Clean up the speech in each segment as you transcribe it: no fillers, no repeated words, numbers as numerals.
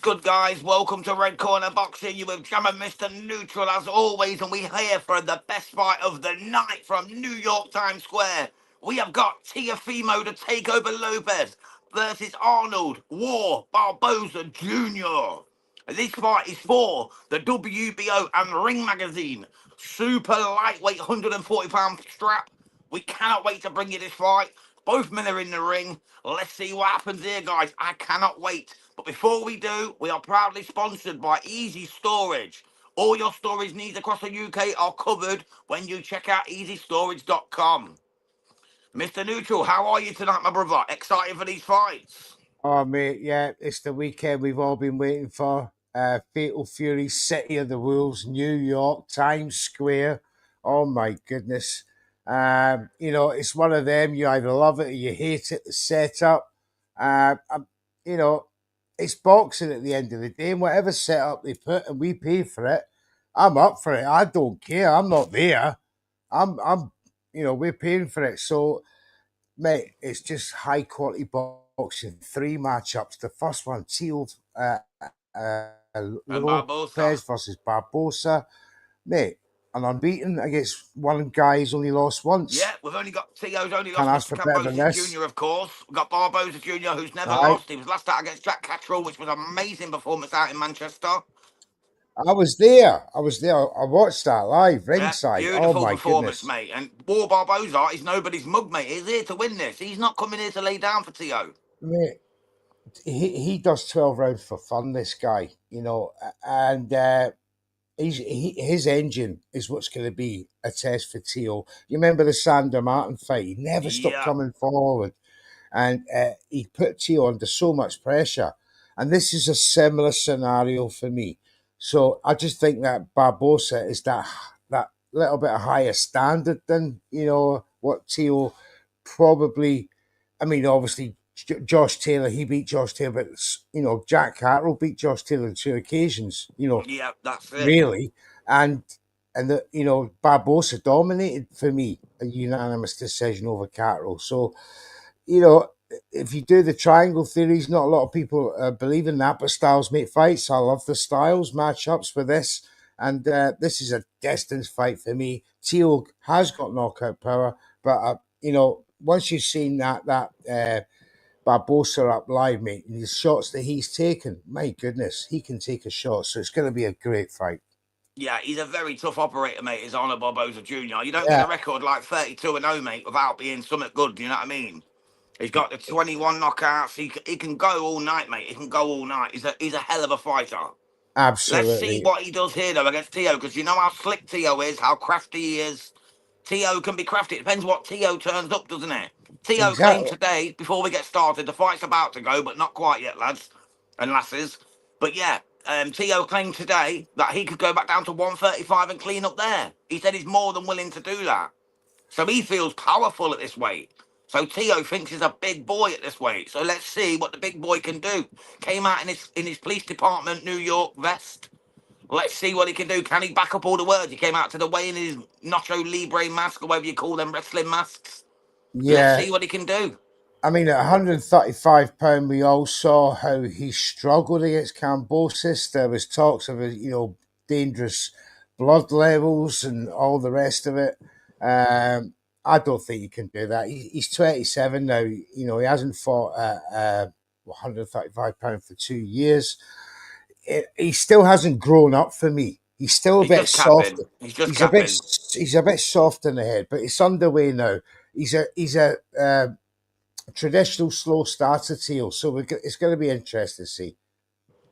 good, guys? Welcome to Red Corner Boxing. You with Jam and Mr. Neutral as always, and we're here for the best fight of the night from New York Times Square. We have got Teofimo the Takeover Lopez versus Arnold Barboza Jr. This fight is for the WBO and Ring Magazine super lightweight 140-pound strap. We cannot wait to bring you this fight. Both men are in the ring. Let's see what happens here, guys. I cannot wait. But before we do, we are proudly sponsored by Easy Storage. All your storage needs across the UK are covered when you check out easystorage.com. Mr. Neutral, how are you tonight, my brother? Excited for these fights? Oh, mate, yeah, it's the weekend we've all been waiting for. Fatal Fury, City of the Wolves, New York, Times Square. Oh, my goodness. It's one of them. You either love it or you hate it, the setup. You know, it's boxing at the end of the day. And whatever setup they put and we pay for it, I'm up for it. I don't care. I'm not there. We're paying for it. So, mate, it's just high quality boxing. 3 matchups. The first one, Teal And Barboza. Lopez versus Barboza. Mate, an unbeaten against one guy who's only lost once. Yeah, we've only got Teo's only Can't lost ask to for better than Barboza this. Jr., of course. We've got Barboza Jr., who's never Aye. lost. He was last out against Jack Catterall, which was an amazing performance out in Manchester. I was there. I watched that live, ringside. Yeah, beautiful oh, my performance, goodness. mate. And Barboza is nobody's mug, mate. He's here to win this. He's not coming here to lay down for Teo. Mate, he does 12 rounds for fun, this guy, and his engine is what's going to be a test for Teo. You remember the Sander Martin fight? He never stopped coming forward, and he put Teo under so much pressure. And this is a similar scenario for me. So I just think that Barboza is that little bit of higher standard than what Teo probably. I mean, obviously Josh Taylor, he beat Josh Taylor, but Jack Catterall beat Josh Taylor on 2 occasions. Yeah, that's it. Really, and Barboza dominated for me, a unanimous decision over Catterall. So, if you do the triangle theories, not a lot of people believe in that, but styles make fights. I love the styles matchups for this, and this is a distance fight for me. Teo has got knockout power, but once you've seen that Barboza up live, mate, and the shots that he's taken, my goodness, he can take a shot. So it's going to be a great fight. Yeah, he's a very tough operator, mate, is Arnold Barboza Jr. You don't get a record like 32-0, mate, without being something good, you know what I mean? He's got the 21 knockouts. He can go all night, mate. He can go all night. He's a hell of a fighter. Absolutely. Let's see what he does here, though, against Teo, because you know how slick Teo is, how crafty he is. Teo can be crafty. It depends what Teo turns up, doesn't it? Teo claimed today, before we get started, the fight's about to go, but not quite yet, lads and lasses. But yeah, Teo claimed today that he could go back down to 135 and clean up there. He said he's more than willing to do that. So he feels powerful at this weight. So Teo thinks he's a big boy at this weight. So let's see what the big boy can do. Came out in his police department New York vest. Let's see what he can do. Can he back up all the words? He came out to the weigh in his Nacho Libre mask, or whatever you call them wrestling masks. Yeah. Let's see what he can do. I mean, at 135 pounds, we all saw how he struggled against Kambosos. There was talks of dangerous blood levels and all the rest of it. I don't think he can do that. He's 27 now. He hasn't fought at 135 pounds for 2 years. He still hasn't grown up for me. He's still a bit soft. He's a bit soft in the head, but it's underway now. He's a traditional slow starter, Teal. So it's going to be interesting to see.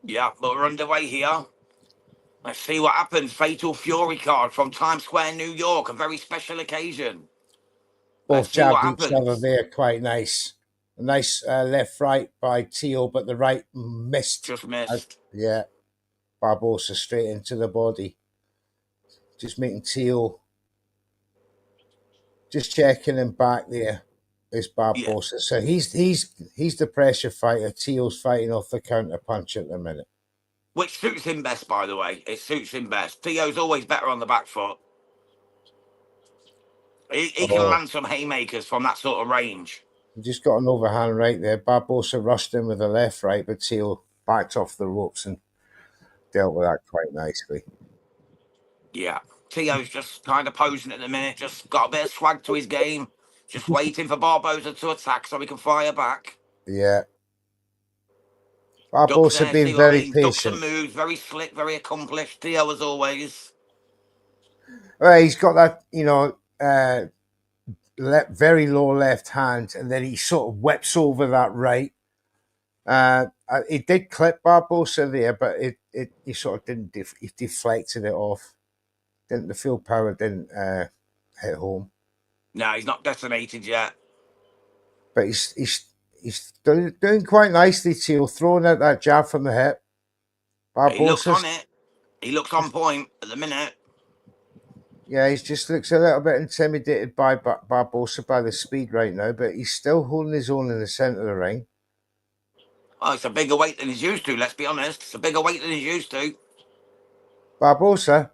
Yeah, but we're underway here. Let's see what happens. Fatal Fury card from Times Square, New York. A very special occasion. Both jabbed each other there. Quite nice. A nice left-right by Teal, but the right missed. Just missed. Yeah. Barboza straight into the body. Just making Teal. Just checking him back there. Is Barboza. Yeah. So he's the pressure fighter. Teal's fighting off the counter punch at the minute. Which suits him best, by the way. It suits him best. Teo's always better on the back foot. He can land some haymakers from that sort of range. He just got an overhand right there. Barboza rushed in with a left right, but Teal backed off the ropes and dealt with that quite nicely. Yeah. Tio's just kind of posing at the minute, just got a bit of swag to his game, just waiting for Barboza to attack so he can fire back. Yeah. Ducks Barbosa there, being see what I very mean? Ducks and patient. moves, very slick, very accomplished. Tio, as always. Well, he's got that, very low left hand, and then he sort of whips over that right. It did clip Barbosa there, but he sort of didn't. He deflected it off. Didn't the field power didn't hit home? No, he's not detonated yet. But he's doing quite nicely. Teal throwing out that jab from the hip. He looks on Barbosa's it. He looks on point at the minute. yeah, he just looks a little bit intimidated by Barbosa by the speed right now, but he's still holding his own in the centre of the ring. Oh, it's a bigger weight than he's used to, let's be honest. It's a bigger weight than he's used to. Barbosa,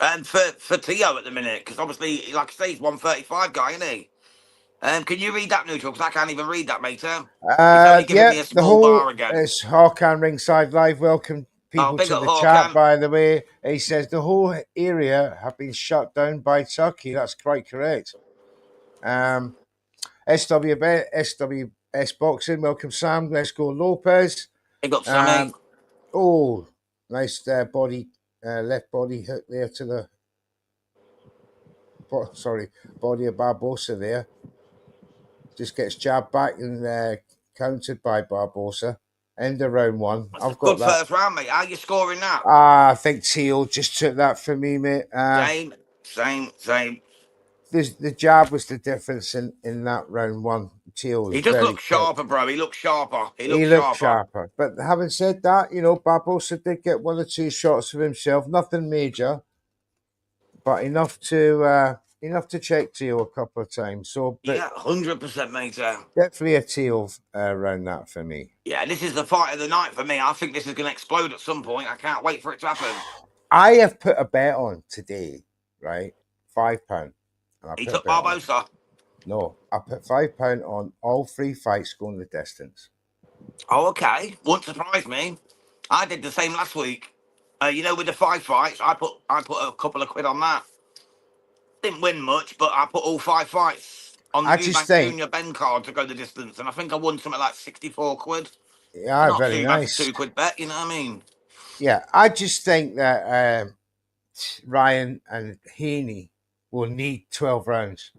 And for Tio at the minute, because obviously, like I say, he's 135 guy, isn't he? Can you read that, Neutral? Because I can't even read that, mate. It's only giving yeah, me a the small bar whole again. it's Hawkan ringside live. Welcome Oh, people big to up the chat. Hawkan. By the way, he says the whole area have been shut down by Turkey. That's quite correct. SWS Boxing, welcome Sam. Let's go Lopez. Big up Sammy. Oh, nice left body hook there to the body of Barbosa there. Just gets jabbed back and countered by Barbosa. End of round one. That's a I've got good that. first round, mate. How you scoring that? I think Teal just took that for me, mate. Same. The jab was the difference in that round one. Teal was He just very looks quick. sharper, bro. He looks sharper. He He looks looked sharper. sharper. But having said that, Barbosa did get one or two shots of himself. Nothing major, but enough to check Teal a couple of times. So, but Yeah, 100%, mate. definitely a Teal around that for me. Yeah, this is the fight of the night for me. I think this is going to explode at some point. I can't wait for it to happen. I have put a bet on today, right? £5. And I He put a took bet on. Barbosa. No, I put £5 on all three fights going the distance. Oh, okay. Wouldn't surprise me. I did the same last week. With the 5 fights, I put a couple of quid on that. Didn't win much, but I put all 5 fights on the I just Eubank think, Junior Ben card to go the distance, and I think I won something like 64 quid. yeah, Not very too bad for nice. 2 quid bet, you know what I mean? Yeah, I just think that Ryan and Haney will need 12 rounds,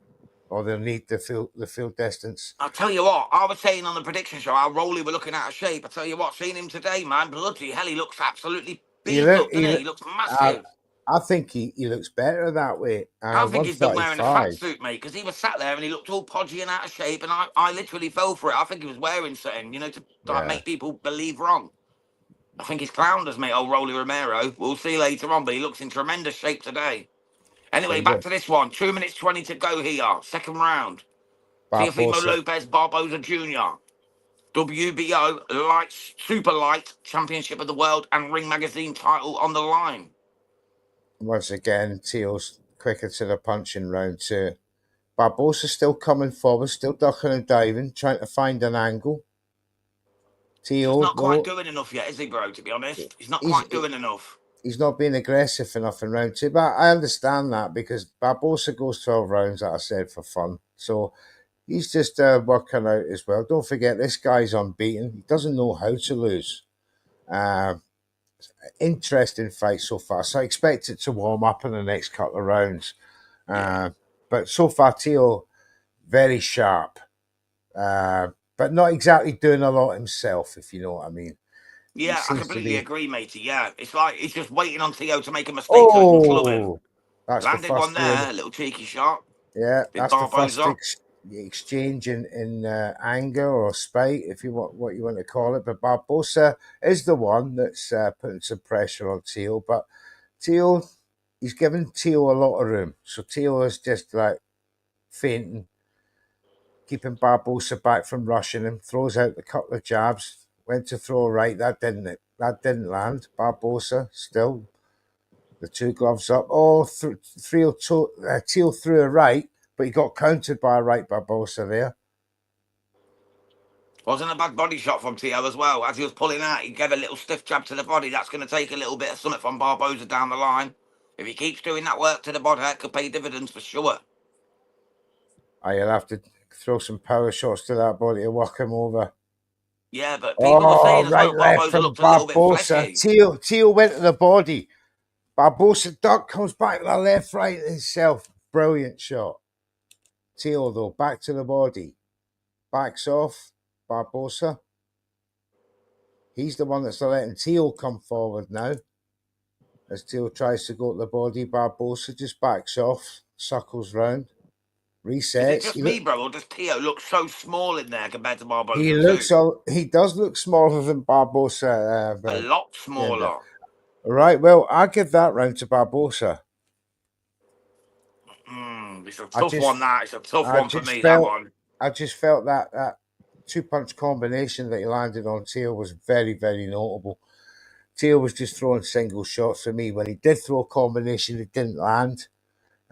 or they'll need the field distance. I'll tell you what, I was saying on the prediction show how Rolly were looking out of shape. I tell you what, seeing him today, man, bloody hell, he looks absolutely He beefed look, up, he, doesn't he? look- He looks I, massive. I think he looks better that way. I think he's been wearing a fat 135. suit, mate, because he was sat there and he looked all podgy and out of shape, and I literally fell for it. I think he was wearing something, to like, Yeah, make people believe wrong. I think he's clowned us, mate, old Rolly Romero. We'll see later on, but he looks in tremendous shape today. Anyway, back to this one. 2 minutes 20 to go here. Second round. Teofimo Barbosa. Lopez Barboza Jr. WBO Super Light Championship of the World and Ring Magazine title on the line. Once again, Teal's quicker to the punch in round two. Barbosa still coming forward, still ducking and diving, trying to find an angle. Just Teal, not quite though, doing enough yet, is he, bro? To be honest, he's not he's quite doing enough. he's not being aggressive enough in round two. But I understand that because Barbosa goes 12 rounds, like I said, for fun. So he's just working out as well. Don't forget, this guy's unbeaten. He doesn't know how to lose. Uh, Interesting fight so far. So I expect it to warm up in the next couple of rounds. Yeah. But so far, Teal, very sharp. But not exactly doing a lot himself, if you know what I mean. He Yeah, I seems to completely be. agree, matey. Yeah, it's like he's just waiting on Theo to make a mistake so he can club him. Oh, that's the Landed one first there, real. a little cheeky shot. Yeah, Did that's the first Barboza. exchange in anger or spite, if you want what you want to call it. But Barbosa is the one that's putting some pressure on Teal. But Teal, he's given Teal a lot of room. So Teal is just like fainting, keeping Barbosa back from rushing him. Throws out a couple of jabs. Went to throw right. That didn't land. Barbosa still the two gloves up. Oh, Teal threw a right, but he got countered by a right Barbosa there. Wasn't a bad body shot from Teo as well. As he was pulling out, he gave a little stiff jab to the body. That's going to take a little bit of something from Barboza down the line. If he keeps doing that work to the body, it could pay dividends for sure. You'll have to throw some power shots to that body to work him over. Yeah, but people were Oh, saying as right well, left Barboza from looked a little bit Barboza. fleshy. Teal went to the body. Barboza duck, comes back with a left right himself. Brilliant shot. Teal, though, back to the body. Backs off. Barboza. He's the one that's letting Teal come forward now. As Teal tries to go to the body, Barboza just backs off, circles round, Is it resets. just me, bro, or does Teo look so small in there compared to Barboza too? He does look smaller than Barboza, A but lot yeah. smaller. Right, well, I give that round to Barboza. It's a I tough just, one, that. It's a tough I one for just me, that felt, one. that 2-punch combination that he landed on Teal was very, very notable. Teal was just throwing single shots for me. When he did throw a combination, it didn't land.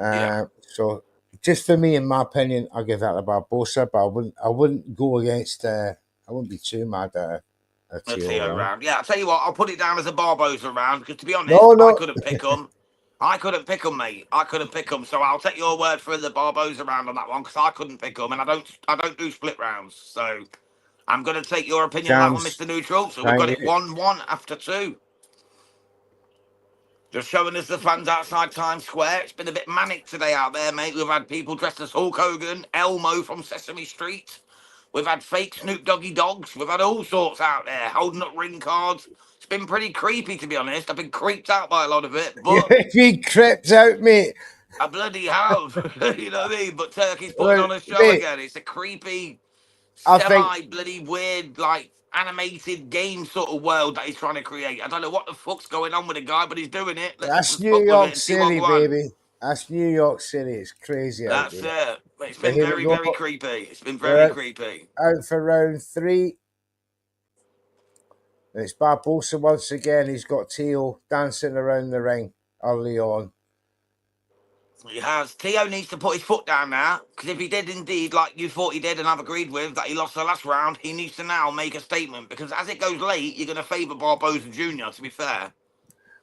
Yeah, So just for me, in my opinion, I'll give that to Barboza, but I wouldn't go against. I wouldn't be too mad at a a Teal Teo round. round. Yeah, I'll tell you what, I'll put it down as a Barboza round, because to be honest, No, I no, couldn't pick them. I couldn't pick them, mate. I couldn't pick them. So I'll take your word for the Barboza round on that one, because I couldn't pick them, and I don't do split rounds. So I'm going to take your opinion on that one, Jams. Mr. Neutral. So we've Thank got it you. 1-1 after 2. Just showing us the fans outside Times Square. It's been a bit manic today out there, mate. We've had people dressed as Hulk Hogan, Elmo from Sesame Street. We've had fake Snoop Doggy dogs. We've had all sorts out there, holding up ring cards. It's been pretty creepy, to be honest. I've been creeped out by a lot of it, but He crept out, mate. I bloody have. You know what I mean? But Turkey's putting Well, on a show mate, again. It's a creepy, I think semi-bloody weird, like, animated game sort of world that he's trying to create. I don't know what the fuck's going on with the guy, but he's doing it. Let's that's just New fuck with it York and see what City, go on. baby. That's New York City. It's crazy out That's there. it. It's But been here we very, go. very creepy. It's been very We're creepy. out for round 3. And it's Barboza once again. He's got Teal dancing around the ring early on. He has. Teo needs to put his foot down now, because if he did indeed, like you thought he did and I've agreed with, that he lost the last round, he needs to now make a statement, because as it goes late, you're going to favour Barboza Jr., to be fair.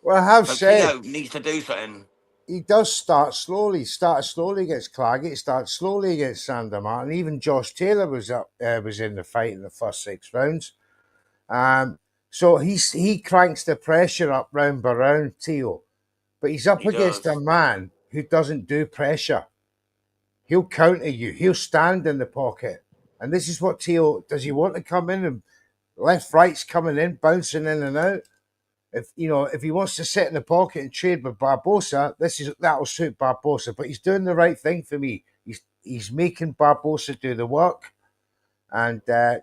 Well, I have So said Teo needs to do something. he does start slowly. He started slowly against Claggett. He started slowly against Sander Martin. Even Josh Taylor was in the fight in the first 6 rounds. So he cranks the pressure up round by round, Teo. But he's up He against a does. man who doesn't do pressure. He'll counter you. He'll stand in the pocket. And this is what Teo does. He want to come in and left, right's coming in, bouncing in and out. If he wants to sit in the pocket and trade with Barboza, that'll suit Barboza. But he's doing the right thing for me. He's making Barboza do the work, and trying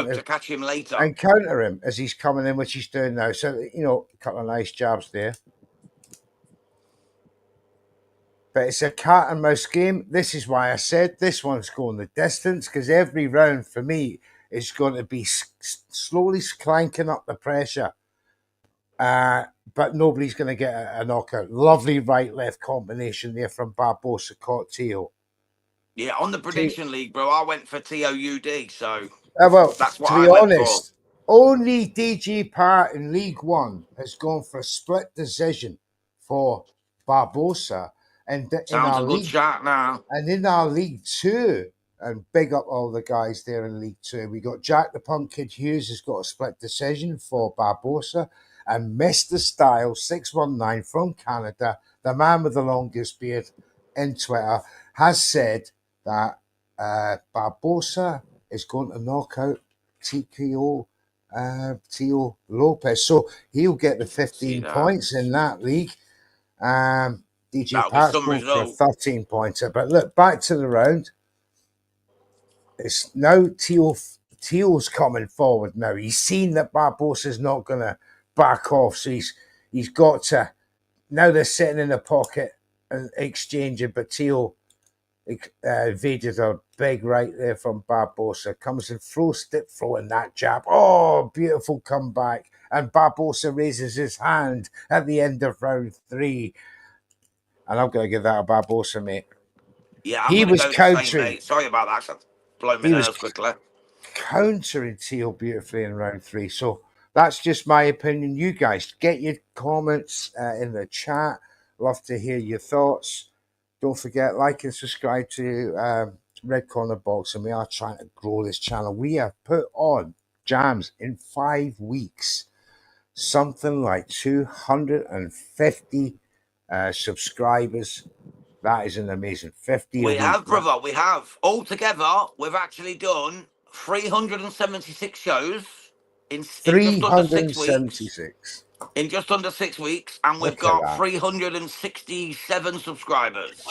Hope to to catch him later. and counter him as he's coming in, which he's doing now. So a couple of nice jabs there. But it's a cat and mouse game. This is why I said this one's going the distance, because every round for me is going to be slowly clanking up the pressure. But nobody's going to get a knockout. Lovely right-left combination there from Barboza caught Teo. Yeah, on the prediction league, bro, I went for TOUD, so Well, that's what to be I went for. honest, only DG Parr in League One has gone for a split decision for Barboza, and in Sounds our a good league shot now. And in our League Two, and big up all the guys there in League Two, we got Jack the Punk Kid Hughes has got a split decision for Barboza, and Mr. Style 619 from Canada, the man with the longest beard in Twitter, has said that Barboza is going to knock out TKO Teofimo Lopez. So he'll get the See 15 that? points in that league. DJ That'll be Pat's some going for a result. 13 pointer. But look, back to the round. It's now Teal's coming forward now. He's seen that Barbosa's not going to back off. So he's got to. Now they're sitting in the pocket and exchanging. But Teal evaded a big right there from Barboza. Comes and throwing that jab. Oh, beautiful comeback. And Barboza raises his hand at the end of round 3. And I'm going to give that a Barboza, mate. Yeah, I'm He going to was go the same, countering. mate. Sorry about that. Blow my He was nails quickly. countering Teal beautifully in round 3. So that's just my opinion. You guys get your comments in the chat. Love to hear your thoughts. Don't forget, like and subscribe to Red Corner Box, and we are trying to grow this channel. We have put on jams in 5 weeks, something like 250 subscribers. That is an amazing 50 a We week. have, brother. We have. Altogether, we've actually done 376 shows in just under 6 weeks. 376. In just under 6 weeks, and we've Look at got that. 367 subscribers.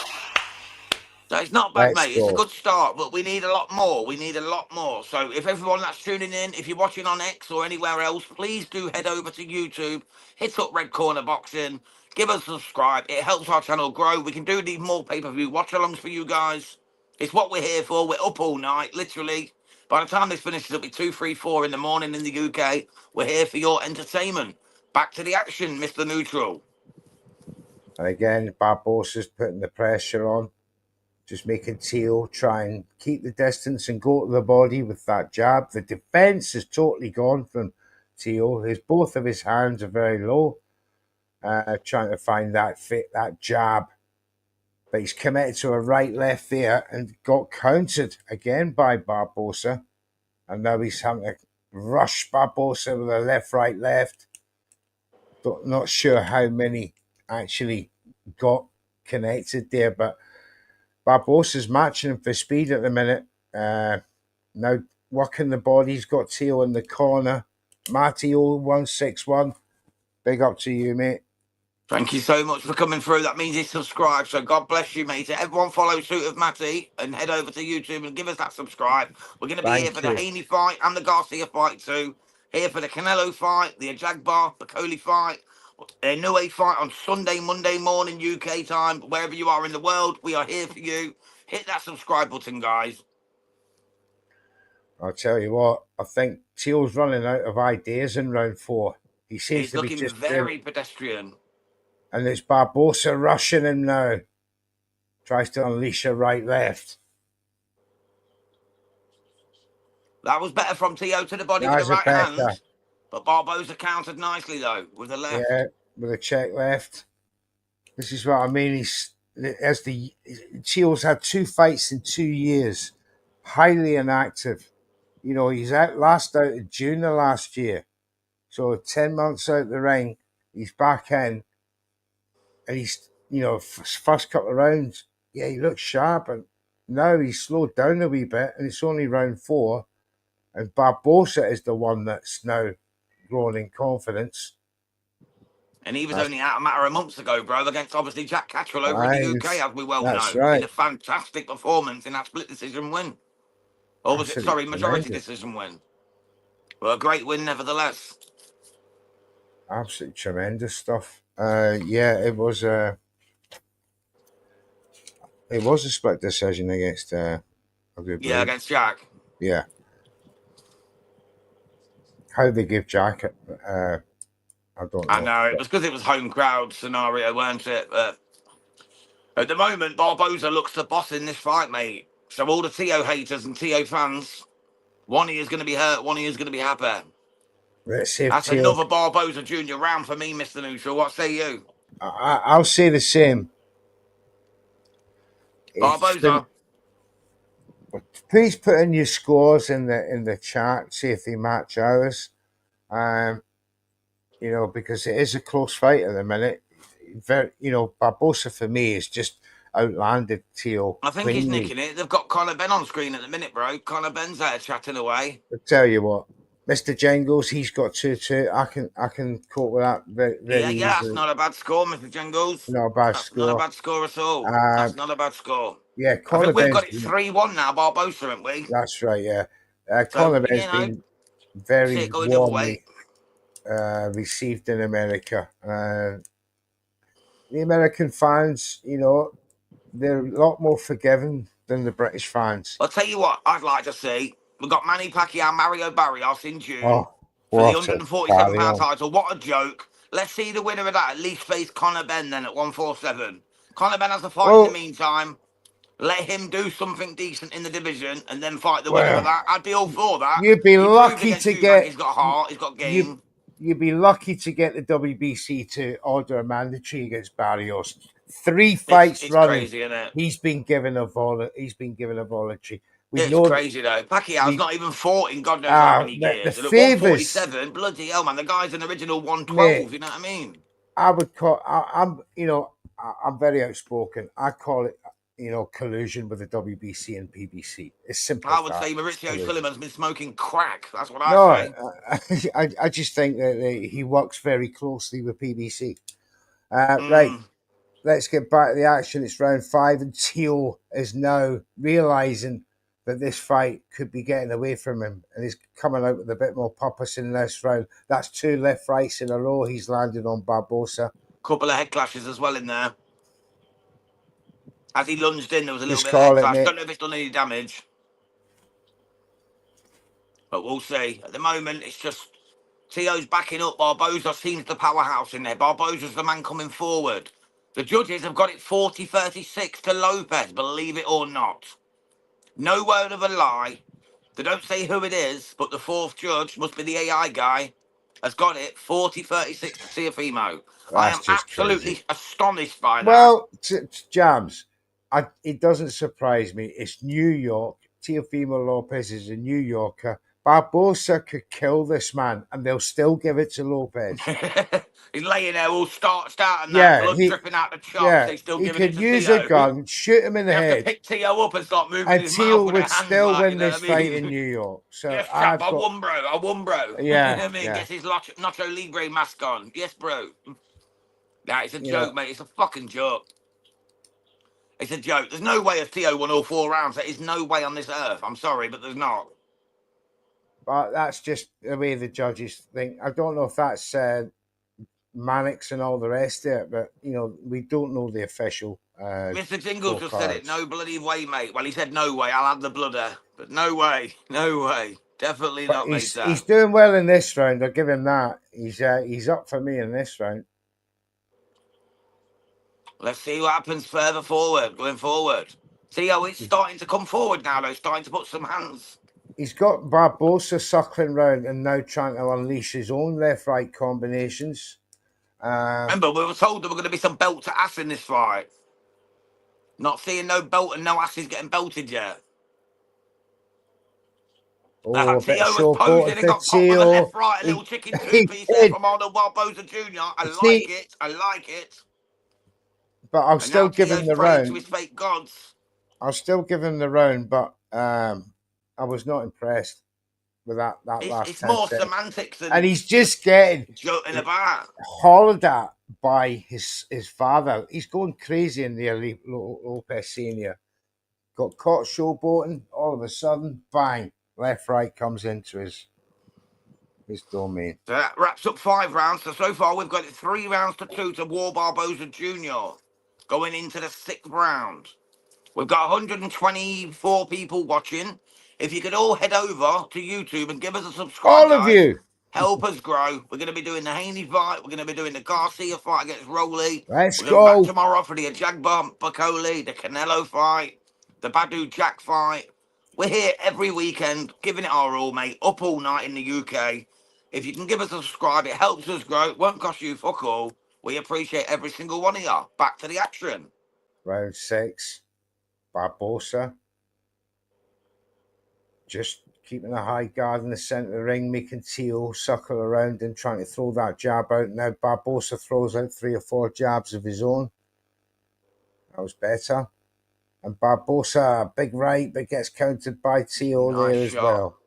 So it's not bad, Let's mate. It's a go. good start, but we need a lot more. We need a lot more. So if everyone that's tuning in, if you're watching on X or anywhere else, please do head over to YouTube, hit up Red Corner Boxing, give us a subscribe. It helps our channel grow. We can do these more pay-per-view watch-alongs for you guys. It's what we're here for. We're up all night, literally. By the time this finishes, it'll be 2, 3, 4 in the morning in the UK. We're here for your entertainment. Back to the action, Mr. Neutral. And again, Barbosa's putting the pressure on, just making Teal try and keep the distance and go to the body with that jab. The defense is totally gone from Teal. Both of his hands are very low, trying to find that jab. But he's committed to a right left there and got countered again by Barboza. And now he's having to rush Barboza with a left, right, left. Not sure how many actually got connected there, but Barbosa's matching him for speed at the minute. Now working the body, he's got Teal in the corner. Matty 0161, big up to you, mate. Thank you so much for coming through. That means he's subscribed. So God bless you, mate. Everyone follow suit of Matty and head over to YouTube and give us that subscribe. We're going to be here for Thank the you. Haney fight and the Garcia fight too. Here for the Canelo fight, the Ajagbar, the Coley fight, the Inoue fight on Sunday, Monday morning UK time. Wherever you are in the world, we are here for you. Hit that subscribe button, guys. I'll tell you what, I think Teal's running out of ideas in round 4. He seems It's to be looking just very pedestrian. and it's Barboza rushing him now. Tries to unleash a right left. That was better from Teo to the body with the That's a right better. hand. But Barboza countered nicely, though, with the left. Yeah, with a check left. This is what I mean. Teal's had 2 fights in 2 years. Highly inactive. You know, he's out in June of last year. So 10 months out the ring, he's back in. And he's, first couple of rounds, yeah, he looks sharp. And now he's slowed down a wee bit, and it's only round 4. And Barboza is the one that's now growing in confidence. And he was only out a matter of months ago, bro, against obviously Jack Catterall over in the UK, as we well That's know, in right. a fantastic performance in that split decision win. Or was it, Absolutely sorry, majority tremendous. decision win? Well, a great win nevertheless. Absolutely tremendous stuff. Yeah, it was a split decision against a good Yeah, blade. against Jack. Yeah. How they give Jack it, I don't know. I know, it was because it was home crowd scenario, weren't it? But at the moment, Barboza looks the boss in this fight, mate. So all the Teo haters and Teo fans, one ear's going to be hurt, one ear's going to be happy. Let's see if That's Teal. another Barboza Jr. round for me, Mr. Neutral. What say you? I'll say the same. Barboza. Please put in your scores in the chat. See if they match ours. Because it is a close fight at the minute. Barboza for me is just outlanded Teal. I think he's nicking it. They've got Conor Ben on screen at the minute, bro. Conor Ben's there chatting away. I'll tell you what, Mr. Jangles, he's got 2-2. I can cope with that very, very Yeah, easily. that's not a bad score, Mr. Jangles. Not a bad That's score. not a bad score at all. That's not a bad score. Yeah, I think we've got it Ben's 3-1 now, Barboza, haven't we? That's right, yeah. So, Conor Ben's been very warmly received in America. The American fans, they're a lot more forgiving than the British fans. I'll tell you what I'd like to see. We've got Manny Pacquiao, Mario Barrios in June Oh, for the what a 147-pound carry-on. title. What a joke. Let's see the winner of that at least face Conor Ben then at 147. Conor Ben has a fight in the meantime. Let him do something decent in the division and then fight the winner of Well, that. I'd be all for that. you'd be He proved lucky against to Eubank get he's got heart, he's got you. game. You'd be lucky to get the WBC to order a mandatory against Barrios. 3 fights It's running, crazy, isn't it? he's been given a voluntary. We It's know crazy though. Pacquiao's we not even fought in God knows how many the years. And at favors, 147, bloody hell, man, the guy's an original mate. 112. You know what I mean? I would call. I'm very outspoken. I call it collusion with the WBC and PBC. It's simple I as would that. say It's Maurizio collusion. Sullivan's been smoking crack. That's what I No, say. I just think that he works very closely with PBC. Right, Mm. let's get back to the action. It's round 5, and Teo is now realizing that this fight could be getting away from him, and he's coming out with a bit more purpose in this round. That's 2 left rights in a row he's landed on Barboza. Couple of head clashes as well in there. As he lunged in, there was a little Just bit of head call it, clash. mate. Don't know if it's done any damage, but we'll see. At the moment, it's just Teo's backing up. Barboza seems the powerhouse in there. Barboza's the man coming forward. The judges have got it 40-36 to Lopez, believe it or not. No word of a lie. They don't say who it is, but the fourth judge, must be the AI guy, has got it 40-36 to Teofimo. I That's am just crazy. absolutely astonished by that. Well, Jams, it doesn't surprise me. It's New York. Teofimo Lopez is a New Yorker. Barbosa could kill this man, and they'll still give it to Lopez. He's laying there all starched out and that, Yeah, blood dripping out the chops. yeah, He's still he giving it could to use a Teo. gun, shoot him in They the have to head, pick Teo up and start moving and his Teo mouth with would their hands, still like, win you know this what I fight in mean? New York. So Yes, chap, I've I got, won, bro. I won, bro. You know what yeah, I mean? yeah, Gets his Nacho Libre mask on. Yes, bro. Nah, it's a you know, joke, mate. It's a fucking joke. It's a joke. There's no way if Teo won all 4 rounds. There is no way on this earth. I'm sorry, but there's not. but that's just the way the judges think. I don't know if that's Mannix and all the rest of it, but we don't know the official Mr. Jingles just said it. scorecards. No bloody way, mate. Well, he said no way. I'll have the blooder. But no way. No way. Definitely But not, he's mate. he's doing well in this round. I'll give him that. He's up for me in this round. Let's see what happens further forward, going forward. See how it's starting to come forward now, though. Starting to put some hands. He's got Barbosa suckling round and now trying to unleash his own left-right combinations. Remember, we were told there were going to be some belt to ass in this fight. Not seeing no belt and no asses getting belted yet. A bit of Teo was showboating posing and for got caught with a Teo. left, right, a little He, chicken he two-piece there did. from Arnold Barboza Jr. I like See, it. I like it. but I'll And now still give him Teo's the praying to round. his fake gods. I'll still give him the round, but I was not impressed with that last It's 10 more seconds. semantics And than he's just getting joking about. hollered at by his father. He's going crazy in there, Lopez Senior. Got caught showboating. All of a sudden, bang! Left right comes into his domain. So that wraps up 5 rounds. So far we've got it 3 rounds to 2 to War Barboza Jr. Going into the 6th round. We've got 124 people watching. If you could all head over to YouTube and give us a subscribe, All of guys. you, Help us grow. We're going to be doing the Haney fight. We're going to be doing the Garcia fight against Rowley. let's We're going back go. tomorrow for the Ajagba Bacoli, the Canelo fight, the Badu Jack fight. We're here every weekend, giving it our all, mate. Up all night in the UK. If you can give us a subscribe, it helps us grow. It won't cost you fuck all. We appreciate every single one of you. Back to the action. Round 6, Barbosa. Just keeping a high guard in the centre of the ring, making Teo suckle around and trying to throw that jab out. Now Barbosa throws out 3 or 4 jabs of his own. That was better. And Barbosa, big right, but gets countered by Teo Nice there as shot. well.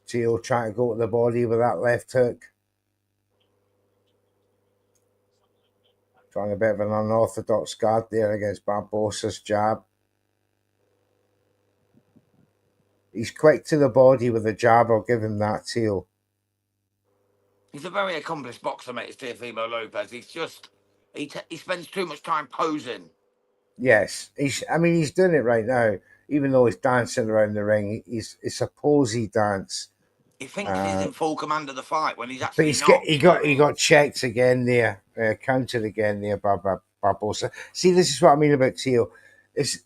Teo trying to go to the body with that left hook. Trying a bit of an unorthodox guard there against Barbosa's jab. He's quick to the body with a jab. I'll give him that, Teo. He's a very accomplished boxer, mate. It's Teofimo Lopez. He's just he spends too much time posing. Yes, he's doing it right now. Even though he's dancing around the ring, it's a posy dance. He thinks he's in full command of the fight when he's But actually not. he got checked again there, countered again there by Barbosa. See, this is what I mean about Teo. it's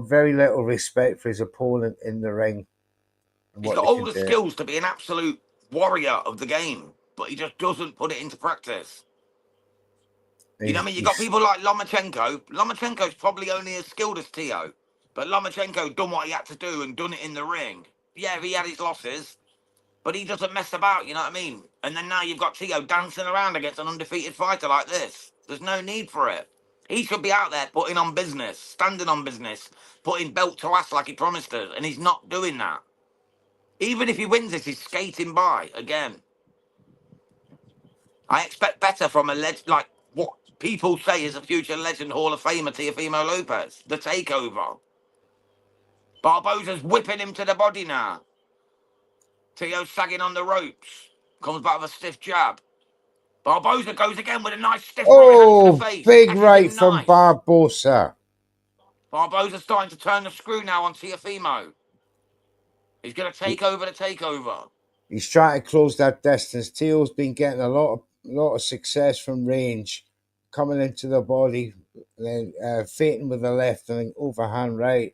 very little respect for his opponent in the ring and He's what got they all can the do. skills to be an absolute warrior of the game, but he just doesn't put it into practice. You know what I mean? You got He's people like Lomachenko. Lomachenko's probably only as skilled as Teo, but Lomachenko done what he had to do and done it in the ring. Yeah, he had his losses, but he doesn't mess about. You know what I mean? And then now you've got Teo dancing around against an undefeated fighter like this. There's no need for it. He should be out there putting on business, standing on business, putting belt to ass like he promised us, and he's not doing that. Even if he wins this, he's skating by again. I expect better from a legend, like what people say is a future legend Hall of Famer, Teofimo Lopez. The takeover. Barboza's whipping him to the body now. Teo's sagging on the ropes. Comes back with a stiff jab. Barboza goes again with a nice stiff right hand to the face. big Catches right him from nice. Barboza. Barboza's starting to turn the screw now on Teofimo. He's going to take over the takeover. He's trying to close that distance. Teo's been getting a lot of success from range, coming into the body, then fainting with the left and then overhand right.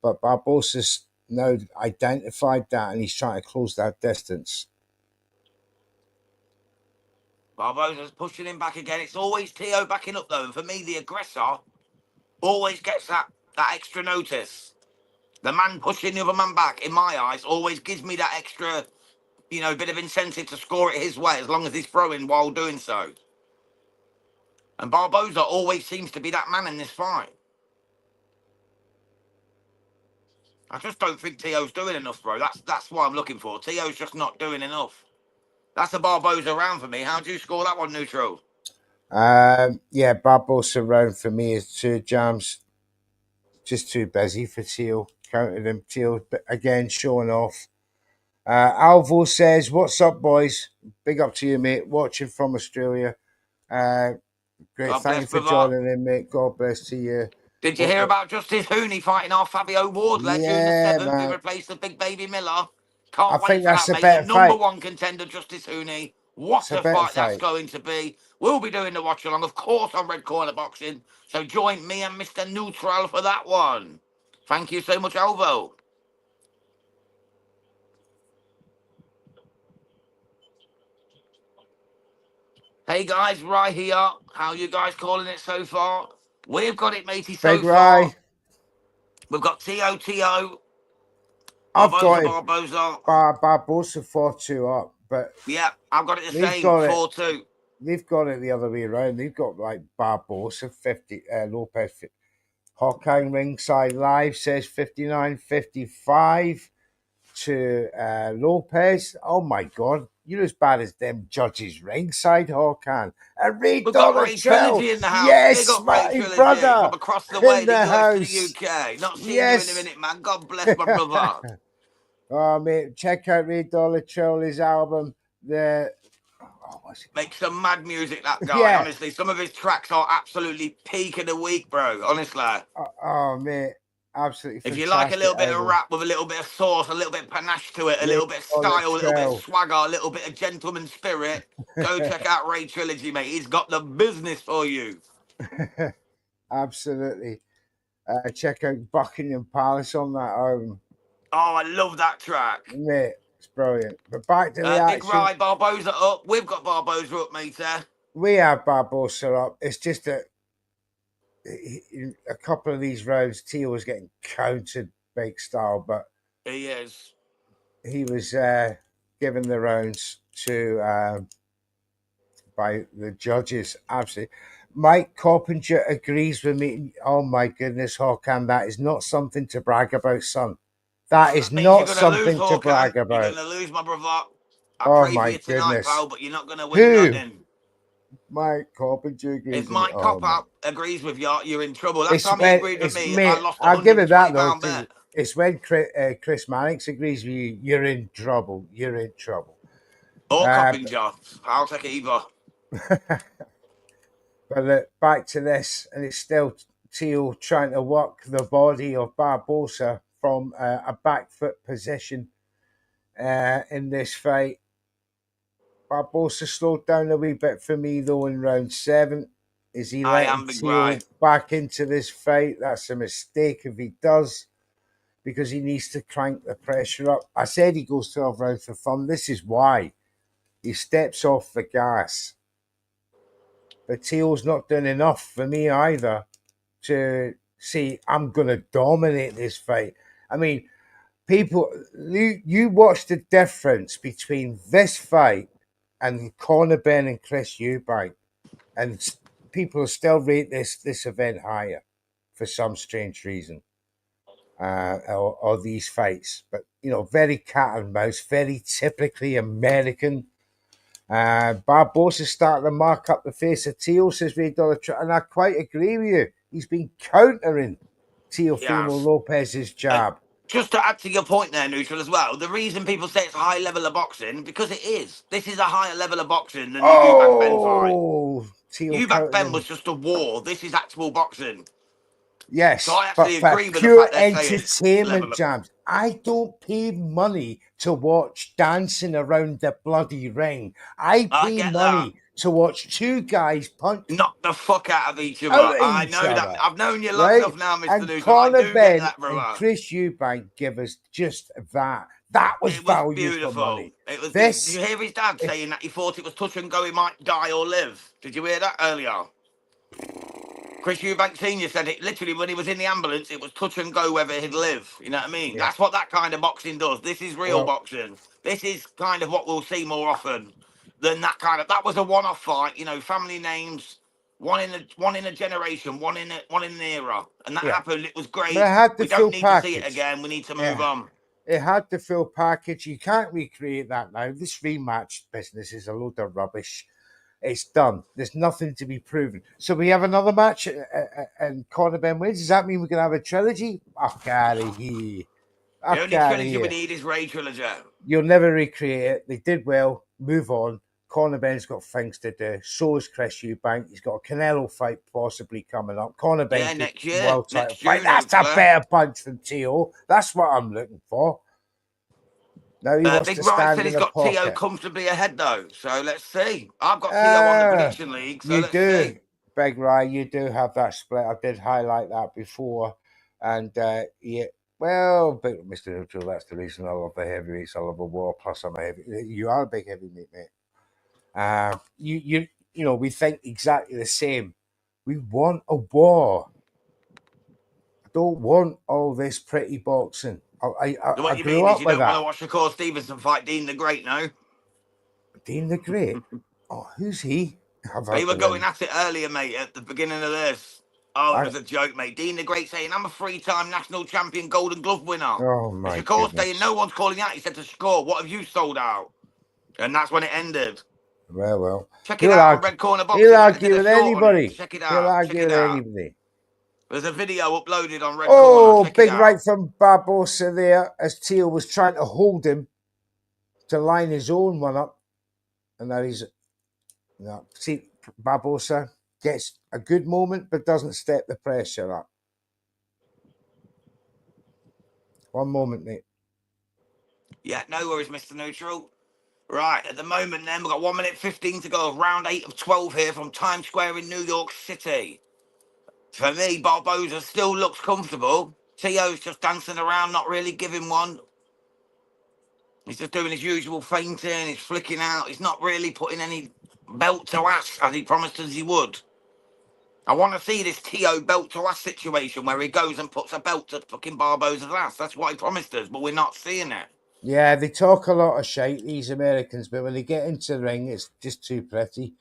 But Barbosa's now identified that and he's trying to close that distance. Barboza's pushing him back again. It's always Teo backing up though. And for me, the aggressor always gets that extra notice. The man pushing the other man back, in my eyes, always gives me that extra, bit of incentive to score it his way as long as he's throwing while doing so. And Barboza always seems to be that man in this fight. I just don't think Teo's doing enough, bro. That's what I'm looking for. Teo's just not doing enough. That's a Barboza round for me. How do you score that one, neutral? Yeah, Barbosa round for me is 2 jams. Just too busy for Teo. Counted him. Teo again showing off. Alvo says, "What's up, boys? Big up to you, mate. Watching from Australia. Uh, Great. God Thank bless, you for brother. joining in, mate. God bless to you. Did you Hope hear that, about Justice Hooney fighting our Fabio Wardley June the yeah, 7th? He man. replaced the big baby Miller. I Can't think wait for that's that, a mate. The better number fight. one contender, Justice Hooney. It's What a a better fight that's fight. going to be. We'll be doing the watch along, of course, on Red Corner Boxing. So join me and Mr. Neutral for that one. Thank you so much, Alvo. Hey guys, right here. How you guys calling it so far? We've got it, matey, Big so far. Rye. We've got T.O. I've got it. Barboza. Barbosa 4-2 up, but Yeah, I've got it the they've same, got it. 4-2. They've got it the other way around. They've got like Barbosa 50, Lopez. Hawkeye ringside live says 59-55 to Lopez. Oh my God, you're as bad as them judges ringside, Hawkeye. And Ray We've got Dollar Ray Trill. Trilogy in the house. Big Yes, up Ray my Trilogy from brother across the in way, the the US to the house. UK. Not seeing you in a Yes. minute, man. God bless my brother. Oh, mate, check out Ray Dollar Trill, his album. What's it called? Makes some mad music, that guy. Yeah. Honestly, some of his tracks are absolutely peak of the week, bro. Honestly. Oh, mate, absolutely If you like a fantastic little bit of album. rap with a little bit of sauce, a little bit of panache to it, a Ray little bit of Dollar style, a little bit of Trill. swagger, a little bit of gentleman spirit, go check out Ray Trilogy, mate. He's got the business for you. Absolutely. Check out Buckingham Palace on that album. Oh, I love that track. Mate, it's brilliant. But back to the Big action. Rye, Barboza up. We've got Barboza up, mate. We have Barbosa up. It's just that in a couple of these rounds, Teo was getting counted big style, but He is. he was given the rounds to by the judges. Absolutely. Mike Coppinger agrees with me. Oh my goodness, Hawkan, that is not something to brag about, son. That is That means you're not going to lose, something to Hawkan. brag You're about. going to lose, my brother. I Oh pray for my you tonight, goodness. pal, but you're not going to win Who? nothing. Mike Coppinger If agrees with me. Mike Oh my. Cop agrees with you, you're in trouble. Last It's time he when agreed with it's me, I mate. lost a I'll give it that though. £120 bet. It's when Chris Mannix agrees with you. You're in trouble. You're in trouble. Or Uh, Coppinger. I'll take it either. but back to this, and it's still Teal trying to work the body of Barbosa from a back foot position in this fight. Barbosa slowed down a wee bit for me though in round 7. Is he I letting am Big Teal Bry. back into this fight? That's a mistake if he does, because he needs to crank the pressure up. I said he goes 12 rounds for fun. This is why. He steps off the gas. But Teal's not doing enough for me either to say, I'm going to dominate this fight. I mean, people, you watch the difference between this fight and Conor Benn and Chris Eubank, and people still rate this event higher for some strange reason, or these fights. But very cat and mouse, very typically American. Barbosa starting to mark up the face of Teal, says Ray Dollar, and I quite agree with you. He's been countering Teofimo Yes. Lopez's And jab. just to add to your point there, Neutral, as well, the reason people say it's a high level of boxing, because it is. This is a higher level of boxing than the Eubank Ben fight. Oh, Teal Eubank countering Ben him. was just a war. This is actual boxing. So Yes, I but actually for agree with the pure fact they're saying entertainment, level of. Jams, I don't pay money to watch dancing around the bloody ring. I I pay get that. money to watch two guys punch Knock the fuck out of each out other. at I each know that. other, I've known you long right? enough now, Mr. And Neutral. I Conor do get Ben that, and brother. Chris Eubank give us just that. That was It was value for beautiful. money. It was beautiful. Did you This, hear his dad if saying that he thought it was touch and go, he might die or live? Did you hear that earlier? Chris Eubank Sr. said it literally when he was in the ambulance, it was touch and go whether he'd live. You know what I mean? yeah, That's what that kind of boxing does. This is real well, boxing. This is kind of what we'll see more often than that kind of. That was a one-off fight. Family names, one in a generation, one in an era, and that yeah. happened. It was But it great. had the We don't full need to see it package. again. We need to move Yeah. on. It had the full package. You can't recreate that now. This rematch business is a load of rubbish. It's done. There's nothing to be proven. So we have another match, and Conor Ben wins. Does that mean we can have a trilogy? Fuck out of here. The Fuck only out of trilogy we here. need is Ray Trilogy. You'll never recreate it. They did well. Move on. Conor Ben's got things to do. So is Chris Eubank. He's got a Canelo fight possibly coming up. Conor Ben Yeah, could next year, world title next fight. June, That's a hopefully. better punch than Teo. That's what I'm looking for. Now he wants Big to Ryan stand said in he's the got Tio pocket. comfortably ahead, though. So let's see. I've got Tio on the Uh, prediction league, so you let's do, see. Big Rye. You do have that split. I did highlight that before, and yeah. Well, but Mr. Neutral, that's the reason I love the heavyweights. I love a war. Plus, I'm a heavy. You are a big heavyweight, mate. We think exactly the same. We want a war. I don't want all this pretty boxing. So I what you grew mean is up you with don't want to that. watch Shakur Stevenson fight Dean the Great, no? Dean the Great. Oh, who's he? I've They heard were of going him. at it earlier, mate, at the beginning of this. Oh, it I, was a joke, mate. Dean the Great saying, I'm a three-time national champion Golden Glove winner. oh And my Shakur saying, goodness. no one's calling out. He said to Shakur, what have you sold out? And that's when it ended. Well. Check it He'll out on argue. Red Corner He'll Boxing, mate. I did argue a with short on it. anybody. Check it He'll out. Check argue it with out. anybody. There's a video uploaded on Red Corner. Oh, Check it big right out. from Barbosa there as Teal was trying to hold him to line his own one up. And now he's. No, see, Barbosa gets a good moment but doesn't step the pressure up. One moment, mate. Yeah, no worries, Mr. Neutral. Right, at the moment then, we've got 1 minute 15 to go of round 8 of 12 here from Times Square in New York City. For me, Barboza still looks comfortable. Tio's just dancing around, not really giving one. He's just doing his usual feinting, he's flicking out. He's not really putting any belt to ass as he promised us he would. I want to see this Tio belt to ass situation where he goes and puts a belt to fucking Barboza's ass. That's what he promised us, but we're not seeing it. Yeah, they talk a lot of shite, these Americans, but when they get into the ring, it's just too pretty.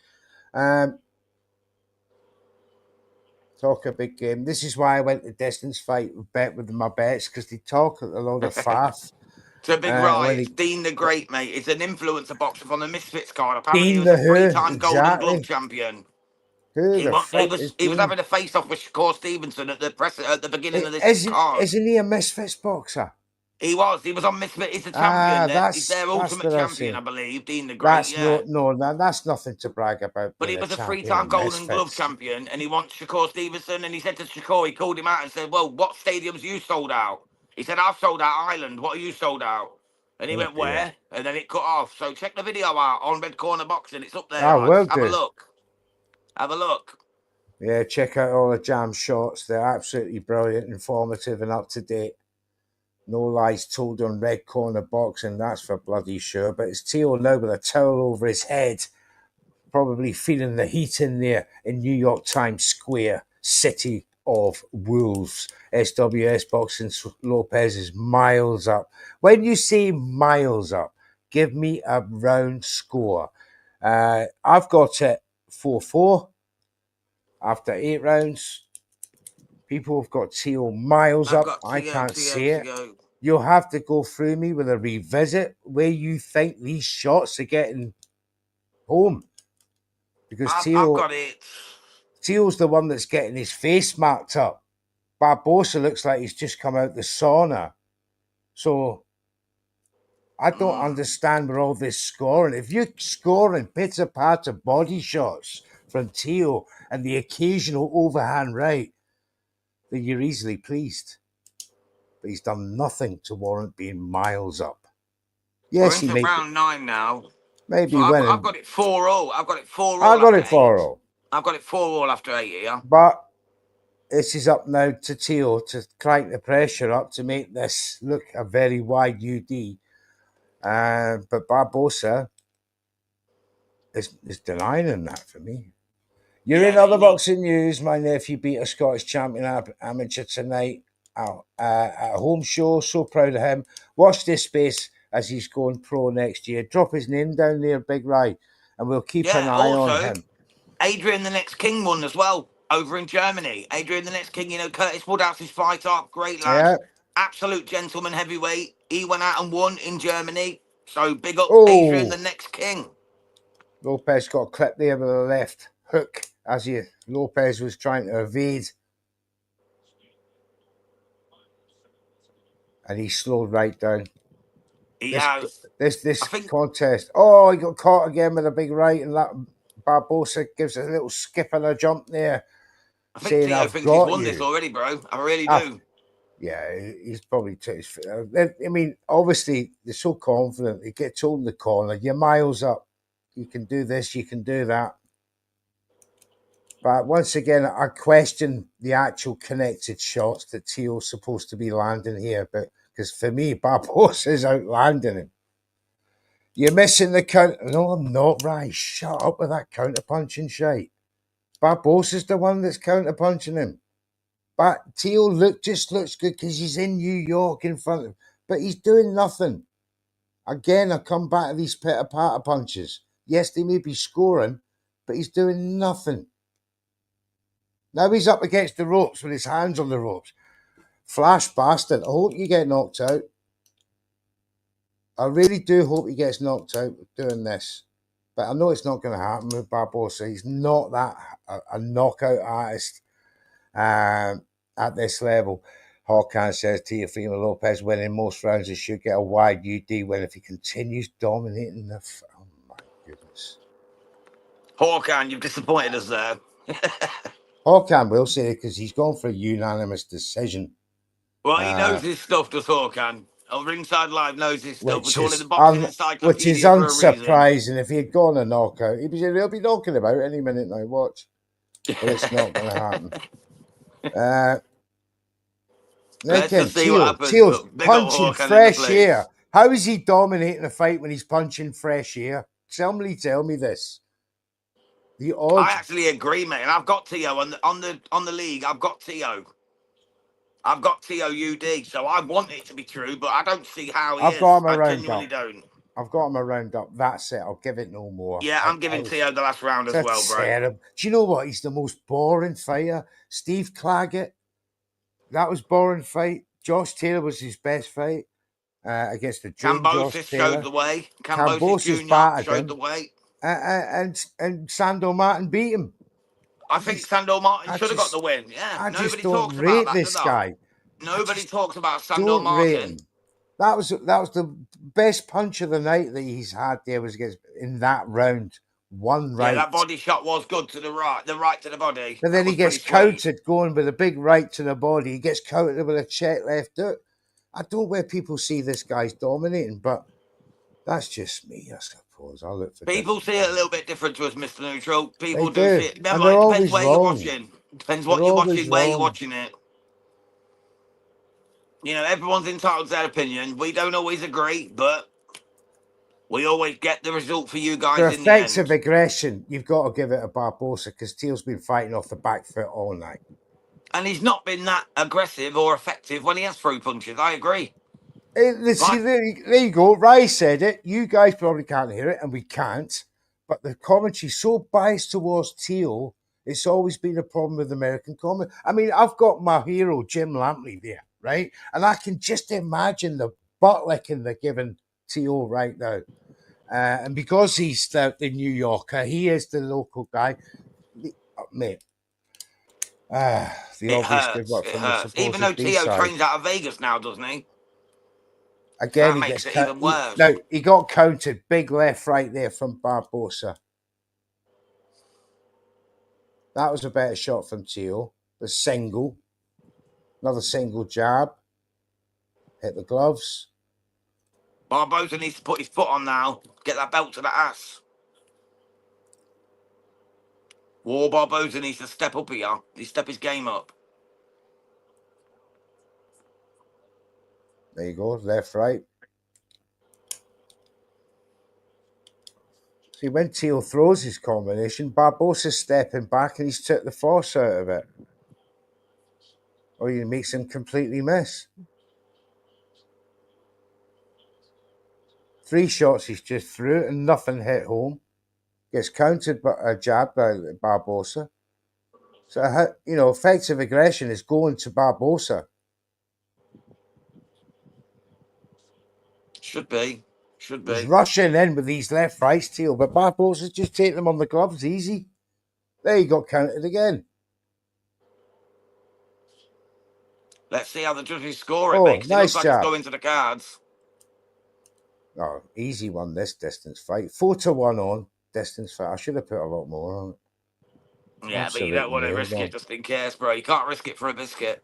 Talk a big game. This is why I went to distance fight bet with my bets, because they talk a load of faff. It's a big ride. When It's they Dean the Great, mate. It's an influencer boxer from the Misfits card. Apparently, he Dean was the a Who, three-time Golden Glove exactly. champion. Who He the was, he fuck is was he was Dean? having a face-off with Shakur Stevenson at the beginning of this card. Isn't he a Misfits boxer? He was. He was on Misfit. He's the champion. Ah, He's their that's ultimate what I was champion, I saying. believe. Dean the Great, That's yeah. that's nothing to brag about But he being a was a champion three-time of Golden Glove Misfits. champion, and he wants Shakur Stevenson. And he said to Shakur, he called him out and said, "Well, what stadiums you sold out?" He said, "I've sold out Ireland. What are you sold out?" And he Oh went, dear. "Where?" And then it cut off. So check the video out on Red Corner Boxing. It's up there, I lads. will Have a do. look. Have a look. Yeah, check out all the Jam shorts. They're absolutely brilliant, informative, and up to date. No lies told on Red Corner Boxing, that's for bloody sure. But it's Teo now with a towel over his head, probably feeling the heat in there in New York Times Square, city of wolves. SWS Boxing Lopez is miles up. When you say miles up, give me a round score. I've got it 4-4 after 8 rounds. People have got Teo miles I've up. got I Teo, can't Teo see to it. go. You'll have to go through me with a revisit where you think these shots are getting home. Because I've got it. Teo's the one that's getting his face marked up. Barboza looks like he's just come out the sauna. So I don't understand where all this scoring. If you're scoring pitter patter body shots from Teo and the occasional overhand right, then you're easily pleased. But he's done nothing to warrant being miles up. We're Yes, he into round 9 now. may So be I've winning. got it 4-0. I've got it 4 I all got after it 8. 4-0. I've got it 4 all after 8 here. But this is up now to Teo to crank the pressure up to make this look a very wide UD. But Barboza is denying him that for me. You're Yeah, in he other needs. boxing news. My nephew beat a Scottish champion amateur tonight at a home show. So proud of him. Watch this space as he's going pro next year. Drop his name down there, Big Ry, and we'll keep an Yeah, eye on also, him. Adrian the Next King won as well over in Germany. Adrian the Next King, Curtis Woodhouse's fighter. Great lad. Yeah. Absolute gentleman heavyweight. He went out and won in Germany. So big up Adrian the Oh, Next King. Lopez got a clip there with a left hook as Lopez was trying to evade. And he slowed right down. He This has. I this think contest. Oh, he got caught again with a big right, and that Barboza gives a little skip and a jump there, I think saying, Tito "I've thinks he's got won this you." already, bro. I really I've, do. yeah, he's probably took his. I mean, obviously they're so confident. They get told in the corner, "You're miles up. You can do this. You can do that." But once again, I question the actual connected shots that Teo's supposed to be landing here. But because for me, Barbosa's outlanding him. You're missing the count. No, I'm not. Right, shut up with that counter punching shite. Barbosa's the one that's counter punching him. But Teo just looks good because he's in New York in front of him. But he's doing nothing. Again, I come back to these pitter patter punches. Yes, they may be scoring, but he's doing nothing. Now he's up against the ropes with his hands on the ropes. Flash bastard. I hope you get knocked out. I really do hope he gets knocked out doing this. But I know it's not going to happen with Barboza. He's not that a knockout artist at this level. Hawkan says Teofimo Lopez winning most rounds. He should get a wide UD win if he continues dominating the. Oh my goodness. Hawkan, you've disappointed us there. Hawkan will say it because he's gone for a unanimous decision. Well, he knows his stuff, does Hawkan. On Ringside Live knows his stuff. We which call it is the boxing encyclopedia for a reason. unsurprising. If he had gone a knockout, he'll be knocking about any minute now. Watch, but it's not going to happen. Let's Again, just see what happens. Teal's But big up punching Hawkan in the fresh air. place. How is he dominating a fight when he's punching fresh air? Somebody tell me this. The I odds. actually agree, mate. And I've got Teo on the league. I've got Teo. I've got Teo UD. So I want it to be true, but I don't see how he I've got is. him I around genuinely up. don't. I've got him around up. That's it. I'll give it no more. Yeah, I'm giving Teo the last round as well, bro. Terrible. Do you know what? He's the most boring fighter. Steve Claggett. That was boring fight. Josh Taylor was his best fight against the dream Josh Cambosis showed Taylor. the way. Cambosis Cambosis Jr. battered showed him, the way. and Sando Martin beat him. I think Sandor Martin I should have got the just, win. Yeah, I just nobody don't talks about rate that, do this they? guy. I Nobody just talks about Sandor don't rate Martin. him. That was the best punch of the night that he's had there was against in that round. One Yeah, right. that body shot was good to the right to the body. But That then he was gets pretty sweet. countered going with a big right to the body. He gets countered with a check left hook. I don't know where people see this guy's dominating, but that's just me, I suppose. suppose. I'll look for People different see it a things. little bit different to us, Mr. Neutral. They People do see do, it. and Remember, they're it depends always where you're wrong. watching. Depends They're what you're always watching, where you're wrong. watching it. You know, everyone's entitled to their opinion. We don't always agree, but we always get the result for you For guys in the effective end. aggression, you've got to give it a Barboza because Teal's been fighting off the back foot all night. And he's not been that aggressive or effective when he has through punches. I agree. See, there you go. Rai said it. You guys probably can't hear it, and we can't. But the commentary's so biased towards Teal. It's always been a problem with American comedy. I mean, I've got my hero, Jim Lampley, there, right? And I can just imagine the butt licking they're giving Teal right now. And because he's the New Yorker, he is the local guy. Mate, the It obvious good hurts. work It from the hurts. Even though supposed B Teo side. trains out of Vegas now, doesn't he? Again, That he makes gets it even worse. no, he got counted. Big left right there from Barboza. That was a better shot from Teo. The single. Another single jab. Hit the gloves. Barboza needs to put his foot on now. Get that belt to the ass. War Barboza needs to step up here. He step his game up. There you go. Left, right. See, when Teo throws his combination, Barboza's stepping back and he's took the force out of it. Or he makes him completely miss. 3 shots he's just threw and nothing hit home. Gets countered by a jab by Barboza. So, effective aggression is going to Barboza. Should be. Should He's be. rushing in with these left right Teal, but Barboza's just taking them on the gloves easy. There you got counted again. Let's see how the judges score it, mate, Oh, because it looks nice like it's jab. going to the cards. Oh, easy one, this distance fight. 4-1 on distance fight. I should have put a lot more on it. Yeah, but you don't Absolutely want to nailed risk it on. just in case, bro. You can't risk it for a biscuit.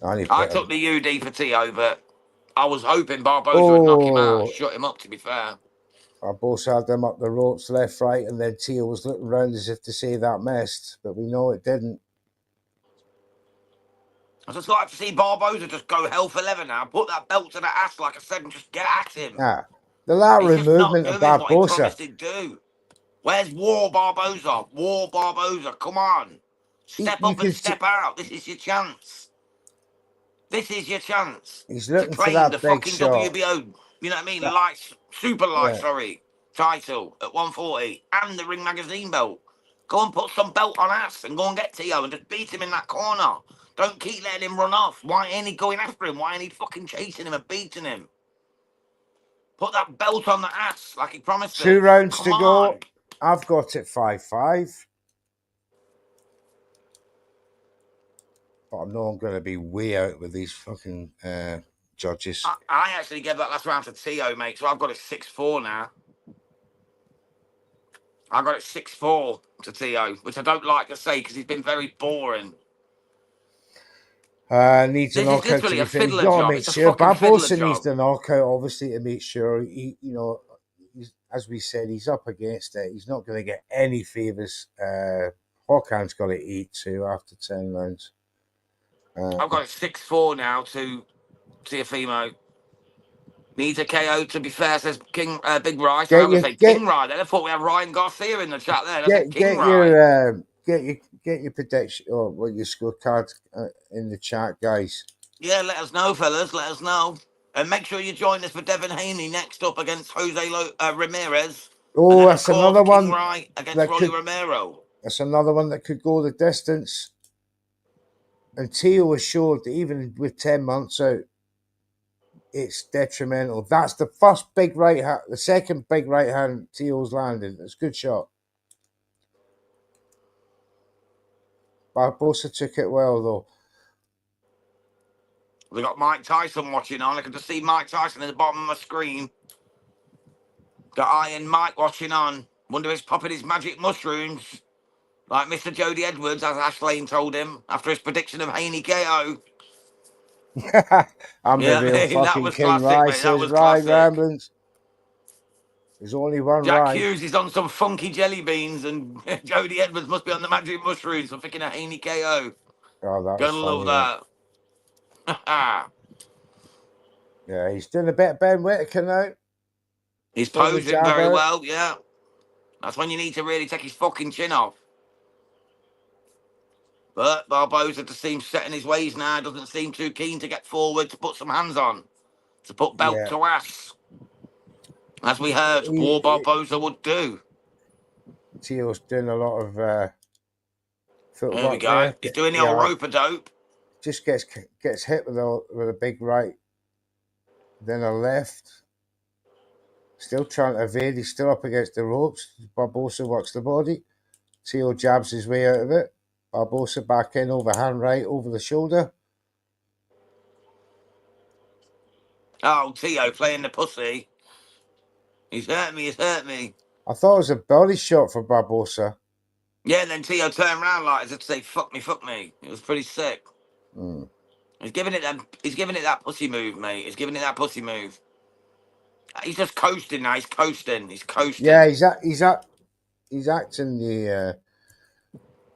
I only I put took him. the UD for Teo, but I was hoping Barboza would knock him out and Oh, shut him up, to be fair. Barboza had them up the ropes, left, right, and then Teal was looking around as if to say that missed, but we know it didn't. I just like to see Barboza just go hell for leather now. Put that belt to the ass, like I said, and just get at him. Ah, the He's lateral just not movement of doing what he Barboza. promised he'd do. Where's War Barboza? War Barboza, come on. Step You up and can see step out. This is your chance. This is your chance he's to looking for claim the that big fucking shot. WBO, you know what I mean? That, Light, super light, yeah. sorry, title at 140 and the Ring Magazine belt. Go and put some belt on ass and go and get Teo and just beat him in that corner. Don't keep letting him run off. Why ain't he going after him? Why ain't he fucking chasing him and beating him? Put that belt on the ass like he promised 2 us. rounds Come to on. go. I've got it 5-5. But I know I'm going to be way out with these fucking judges. I actually gave that last round to Teo, mate, so I've got it 6-4 now. I got it 6-4 to Teo, which I don't like to say because he's been very boring. Needs a This is knockout to literally be a fair. He's fiddler got to job. make It's a sure. fucking fiddler Barboza needs job. the knockout, obviously, to make sure. As we said, he's up against it. He's not going to get any favours. Hawkham's got to eat too after 10 rounds. I've got it 6-4 now to Teofimo. Needs a KO, to be fair, says King Big Rye. So I Get was your going to say get King Rye. Then I thought we had Ryan Garcia in the chat there. I said get King get Rye. your get your prediction or your scorecard in the chat, guys. Yeah, let us know, fellas. Let us know. And make sure you join us for Devin Haney next up against Jose Ramirez. And Oh, then, of that's course, another King one Rye against that Rolly could. Romero. That's another one that could go the distance. And Teo has showed that even with 10 months out, it's detrimental. That's the first big right hand, the second big right hand Teo's landed. It's a good shot. Barboza took it well, though. We got Mike Tyson watching on. I can just see Mike Tyson at the bottom of my screen. Got Iron Mike watching on. Wonder if he's popping his magic mushrooms. Like Mr. Jody Edwards, as Ash Lane told him after his prediction of Haney KO. I'm the Yeah, real I mean, that fucking was king, classic, Rye, mate. That says was Rye classic. Ramblings. There's only one Jack round. Hughes is on some funky jelly beans, and Jody Edwards must be on the magic mushrooms for picking a Haney KO. Oh, that was Gonna love funny, that. that. Yeah, he's doing a bit of Ben Whittaker now. He's Throwing the posing jab very out. well, yeah. That's when you need to really take his fucking chin off. But Barboza just seems set in his ways now. Doesn't seem too keen to get forward to put some hands on, to put belt Yeah. to ass, as we heard War Barboza would do. Teo's doing a lot of There we footwork go. there. He's doing the old Yeah, rope a dope. just gets hit with a big right, then a left. Still trying to evade. He's still up against the ropes. Barboza works the body. Teo jabs his way out of it. Barboza back in, overhand right, over the shoulder. Oh, Teo playing the pussy. He's hurt me, he's hurt me. I thought it was a body shot for Barboza. Yeah, and then Teo turned around like as if to say, fuck me, fuck me. It was pretty sick. Mm. He's giving it that pussy move, mate. He's giving it that pussy move. He's just coasting now. He's coasting. He's coasting. Yeah, he's acting the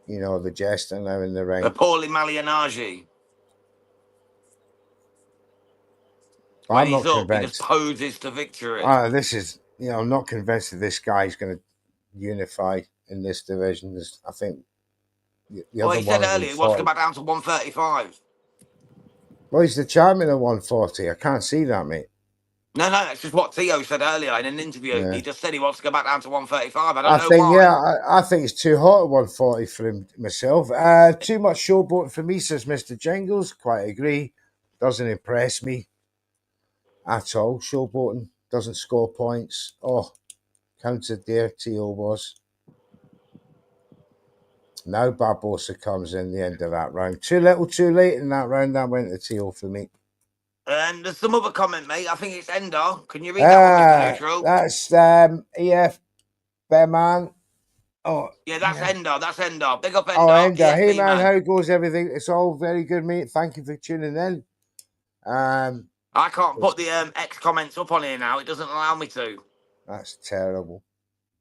the jester now in the ring. The Paulie Malianagi. When I'm he's not up, he just convinced. poses to victory. I'm not convinced that this guy's going to unify in this division. I think the Well, other he said ones earlier in he wants to 40. go back down to 135. Well, he's the champion at 140. I can't see that, mate. No, that's just what Theo said earlier in an interview. Yeah. He just said he wants to go back down to 135. I don't I know think, why. I think it's too hot at 140 for him myself. Too much showboating for me, says Mr. Jingles. Quite agree. Doesn't impress me at all. Showboating doesn't score points. Oh, counted there, T.O. was. Now Barboza comes in the end of that round. Too little, too late in that round. That went to T.O. for me. And there's some other comment, mate. I think it's Ender. Can you read that one, Mr. Neutral? That's EF Bearman. Oh, Yeah, that's Ender. That's Ender. Big up Oh, Ender. Ender. Hey, EFB, man, man. how goes everything? It's all very good, mate. Thank you for tuning in. I can't put the X comments up on here now. It doesn't allow me to. That's terrible.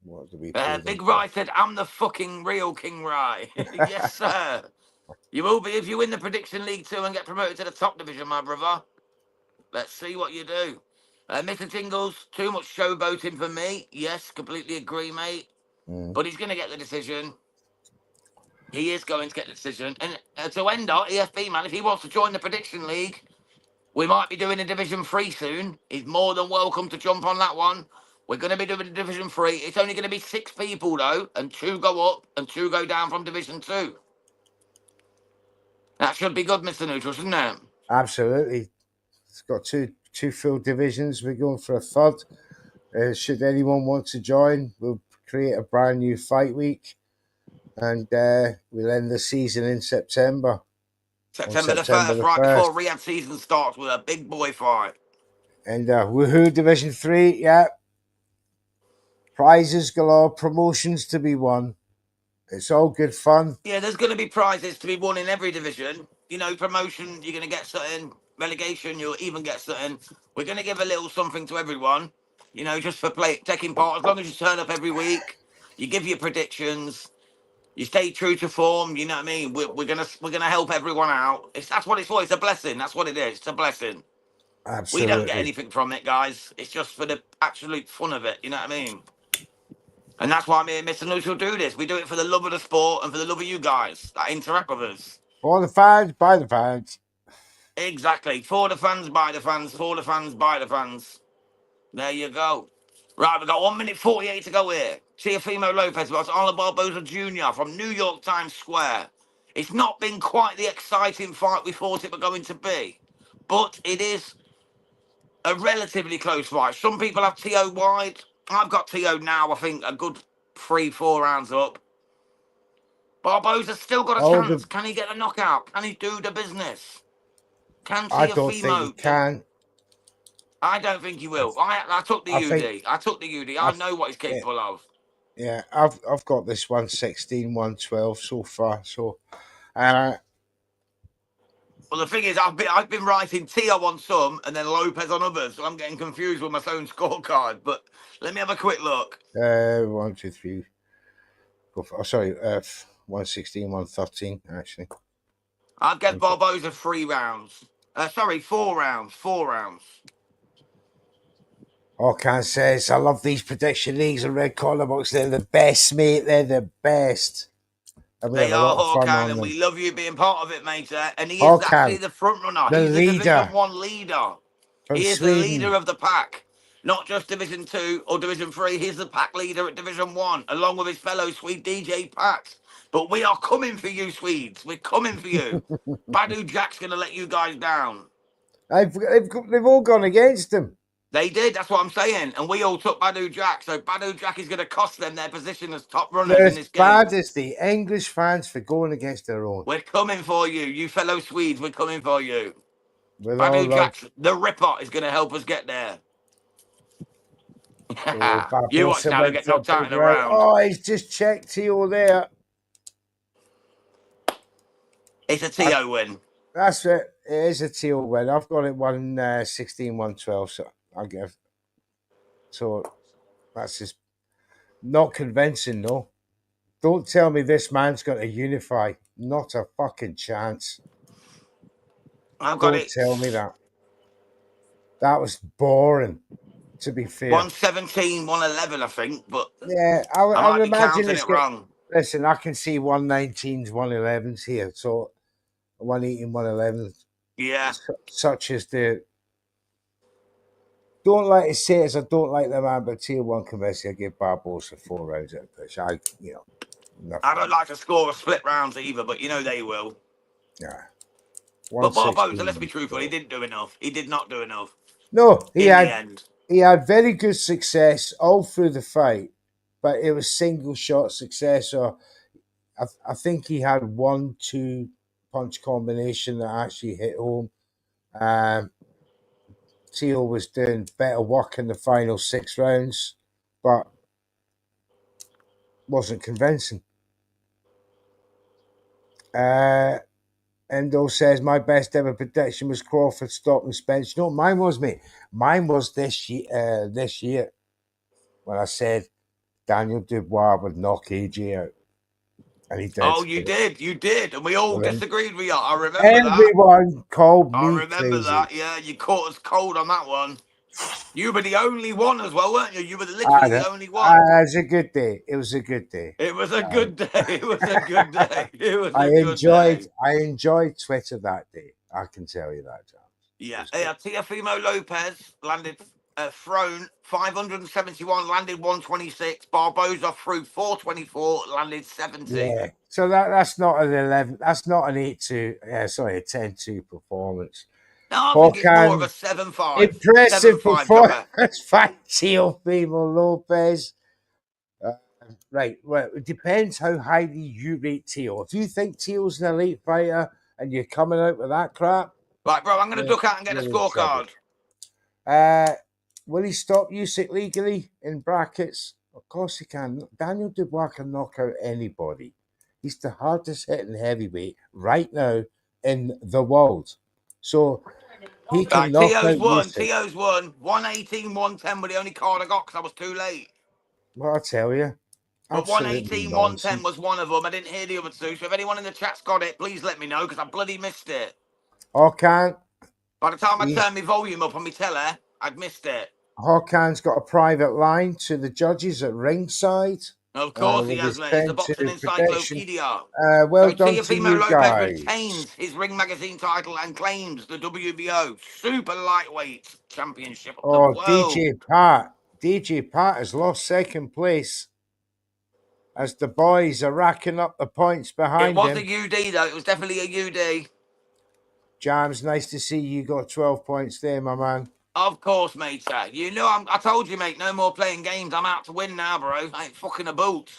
What do we Big Rye said, I'm the fucking real King Rye. Yes, sir. You will be if you win the Prediction League 2 and get promoted to the top division, my brother. Let's see what you do. Mr. Tingles, too much showboating for me. Yes, completely agree, mate. But he's going to get the decision. He is going to get the decision. And to end up, EFB, man, if he wants to join the Prediction League, we might be doing a Division 3 soon. He's more than welcome to jump on that one. We're going to be doing a Division 3. It's only going to be 6 people, though, and 2 go up and 2 go down from Division 2. That should be good, Mr. Neutral, shouldn't it? Absolutely. It's got two full divisions. We're going for a third. Should anyone want to join, we'll create a brand new fight week. And we'll end the season in September. September the 1st, right before rehab season starts with a big boy fight. And woohoo, Division 3, yeah. Prizes galore, promotions to be won. It's all good fun. Yeah, there's going to be prizes to be won in every division. You know, promotion, you're going to get something. Relegation, you'll even get something. We're going to give a little something to everyone, you know, just for taking part. As long as you turn up every week, you give your predictions, you stay true to form. You know what I mean? We're gonna help everyone out. That's what it's for. It's a blessing. That's what it is. It's a blessing. Absolutely. We don't get anything from it, guys. It's just for the absolute fun of it. You know what I mean? And that's why me and Mr. Neutral do this. We do it for the love of the sport and for the love of you guys that interact with us. For the fans, by the fans. Exactly. For the fans, by the fans. For the fans, by the fans. There you go. Right, we've got 1 minute 48 to go here. Teofimo Lopez versus Arnold Barboza Jr. from New York Times Square. It's not been quite the exciting fight we thought it was going to be, but it is a relatively close fight. Some people have T.O. wide. I've got T.O. now, I think, a good 3-4 rounds up. Barboza's still got a chance. Can he get a knockout? Can he do the business? Can Teofimo? I don't think he can. I don't think he will. I took the UD. I took the UD. I know what he's capable of. Yeah, I've got this 116, 112 so far. So, Well, the thing is, I've been writing Tio on some and then Lopez on others, so I'm getting confused with my own scorecard. But let me have a quick look. 1, 2, 3. Go for, oh, sorry, 116, 113, actually. I'd give Barboza 3 rounds. Sorry, 4 rounds. 4 rounds. Orkan says, I love these prediction leagues and red corner box. They're the best, mate. They're the best. And we have They a are lot of fun Hawkan, on and them. we love you being part of it, mate. And he is actually Orkan, the front runner. the He's the Division leader 1 leader. from He is the Sweden. leader of the pack. Not just Division 2 or Division 3. He's the pack leader at Division 1, along with his fellow Swede DJ Packs. But we are coming for you, Swedes. We're coming for you. Badu Jack's going to let you guys down. They've all gone against him. They did, that's what I'm saying. And we all took Badu Jack. So Badu Jack is going to cost them their position as top runners They're in as this game. bad as the English fans for going against their own. We're coming for you, you fellow Swedes. We're coming for you. With all Badu love. Jack's the Ripper is going to help us get there. Oh, You watch Barbosa now, he'll went get for a knocked out big in a round. round. Oh, he's just checked Tio there. It's a TO win. That's it. It is a Tio win. I've got it 116, 112. So I'll give. So that's just not convincing, though. Don't tell me this man's going to unify. Not a fucking chance. I've got Don't it tell me that. That was boring, to be fair. 117, 111, I think, but Yeah, I I might would be imagine counting it's it good. wrong. Listen, I can see 119s, 111s here. So 118, 111, Yeah. such as the. Don't like to say it as I don't like the man, but tier 1 convincing, I give Barbosa 4 rounds at a push. Nothing. I don't like to score a split rounds either, but you know they will. Yeah. But 116. Barboza, let's be truthful, he didn't do enough. He did not do enough No, in the end. he had very good success all through the fight, but it was single shot success. Or I think he had 1-2 punch combination that actually hit home. Tio was doing better work in the final 6 rounds, but wasn't convincing. Endo says my best ever prediction was Crawford stopping Spence. No, mine was, mate. Mine was this year when I said Daniel Dubois would knock AJ out, and he did. Oh, you did, and we all disagreed with you. I remember Everyone called that. I me remember crazy. that. Yeah, you caught us cold on that one. You were the only one as well, weren't you? You were literally the only one. It was a good day. It was a good day. It was a good day. It was a good day. It was a good day. I enjoyed Twitter that day. I can tell you that, John. Yeah. Teofimo Lopez landed thrown 571, landed 126. Barboza threw 424, landed 70. Yeah. So that's not an 11. That's not an 8-2. Sorry, a 10-2 performance. No, I think it's more of a 7-5. Impressive 7-5 performance by Teofimo Lopez. Right. Well, it depends how highly you rate Teo. If you think Teo's an elite fighter and you're coming out with that crap. Right, bro, I'm going to duck out and get a scorecard. Will he stop Usyk legally in brackets? Of course he can. Daniel Dubois can knock out anybody. He's the hardest hitting heavyweight right now in the world. So he can knock out Usyk. Teo's won. 118, 110 were the only card I got because I was too late. Well, I'll tell you. But 118, 110 was one of them. I didn't hear the other two. So if anyone in the chat's got it, please let me know because I bloody missed it. Hawkan. By the time I turned my volume up on my telly, I'd missed it. Hawkan's got a private line to the judges at ringside. Of course he has, mate. He's the boxing encyclopedia. Well done to you Lopez guys. retains his Ring Magazine title and claims the WBO Super Lightweight Championship of the world. DJ Pat has lost second place as the boys are racking up the points behind him. It was a UD, though. It was definitely a UD. Jams, nice to see you got 12 points there, my man. Of course, mate. You know, I told you, mate, no more playing games. I'm out to win now, bro. I ain't fucking a boot.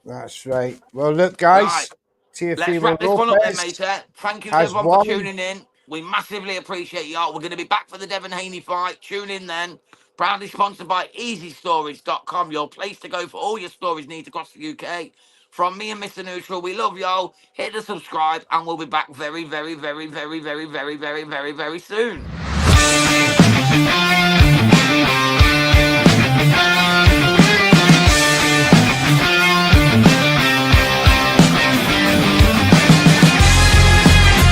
That's right. Well, look, guys. Right. Let's wrap this one up then, mate. Thank you to everyone for tuning in. We massively appreciate y'all. We're going to be back for the Devin Haney fight. Tune in then. Proudly sponsored by EasyStorage.com, your place to go for all your storage needs across the UK. From me and Mr. Neutral, we love y'all. Hit the subscribe, and we'll be back very, very, very, very, very, very, very, very, very, very soon.